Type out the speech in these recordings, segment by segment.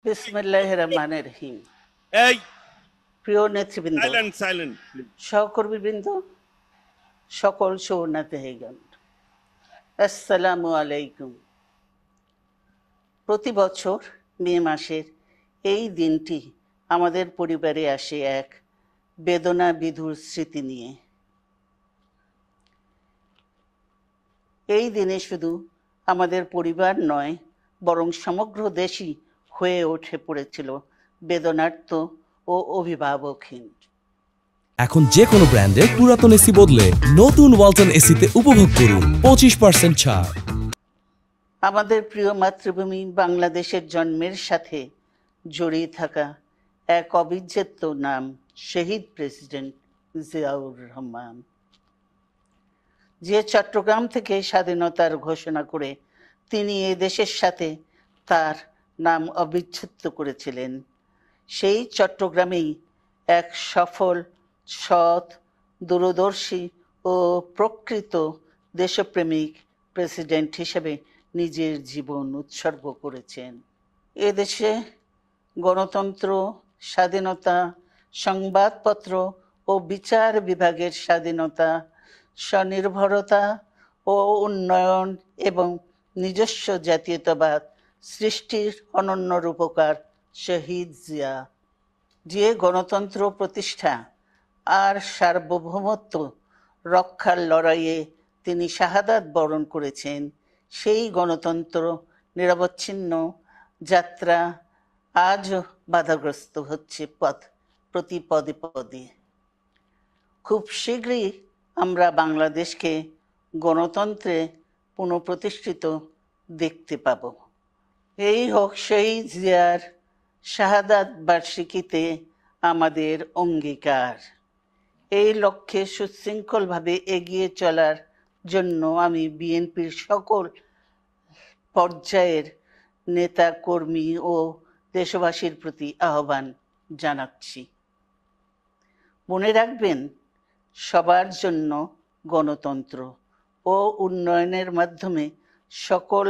বিসমিল্লাহির রহমানির রহিম। এই প্রিয় নেতৃবৃন্দ, সাইলেন্ট সহকর্মীবৃন্দ, সকল শরণার্থীগণ, আসসালামু আলাইকুম। প্রতি বছর মে মাসের এই দিনটি আমাদের পরিবারে আসে এক বেদনা বিধুর স্মৃতি নিয়ে। এই দিনে শুধু আমাদের পরিবার নয়, বরং সমগ্র দেশই হয়ে উঠে পড়েছিল বেদনার্ত ও অভিভাবকহীন। এখন যে কোনো ব্র্যান্ডের পুরাতন এসি বদলে নতুন ওয়ালটন এসিতে উপভোগ করুন 25% ছাড়। আমাদের প্রিয় মাতৃভূমি বাংলাদেশের জন্মের সাথে জড়িয়ে থাকা এক অবিচ্ছেদ্য নাম শহীদ প্রেসিডেন্ট জিয়াউর রহমান, যে চট্টগ্রাম থেকে স্বাধীনতার ঘোষণা করে তিনি এ দেশের সাথে তার নাম অবিচ্ছেদ্য করেছিলেন। সেই চট্টগ্রামেই এক সফল, সৎ, দূরদর্শী ও প্রকৃত দেশপ্রেমিক প্রেসিডেন্ট হিসেবে নিজের জীবন উৎসর্গ করেছেন। এদেশে গণতন্ত্র, স্বাধীনতা, সংবাদপত্র ও বিচার বিভাগের স্বাধীনতা, স্বনির্ভরতা ও উন্নয়ন এবং নিজস্ব জাতীয়তাবাদ সৃষ্টির অনন্য রূপকার শহীদ জিয়া, যে গণতন্ত্র প্রতিষ্ঠা আর সার্বভৌমত্ব রক্ষার লড়াইয়ে তিনি শাহাদাত বরণ করেছেন, সেই গণতন্ত্র নিরবচ্ছিন্ন যাত্রা আজও বাধাগ্রস্ত হচ্ছে প্রতি পদে পদে। খুব শীঘ্রই আমরা বাংলাদেশকে গণতন্ত্রে পুনঃপ্রতিষ্ঠিত দেখতে পাব। এই হোক শহীদ জিয়ার শাহাদাত বার্ষিকীতে আমাদের অঙ্গীকার। এই লক্ষ্যে সুশৃঙ্খলভাবে এগিয়ে চলার জন্য আমি বিএনপির সকল পর্যায়ের নেতা কর্মী ও দেশবাসীর প্রতি আহ্বান জানাচ্ছি। মনে রাখবেন, সবার জন্য গণতন্ত্র ও উন্নয়নের মাধ্যমে সকল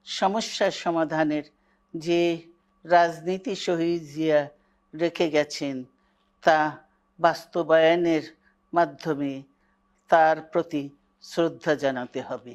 সমস্যার সমাধানের যে রাজনীতি শহীদ জিয়া রেখে গেছেন, তা বাস্তবায়নের মাধ্যমে তার প্রতি শ্রদ্ধা জানাতে হবে।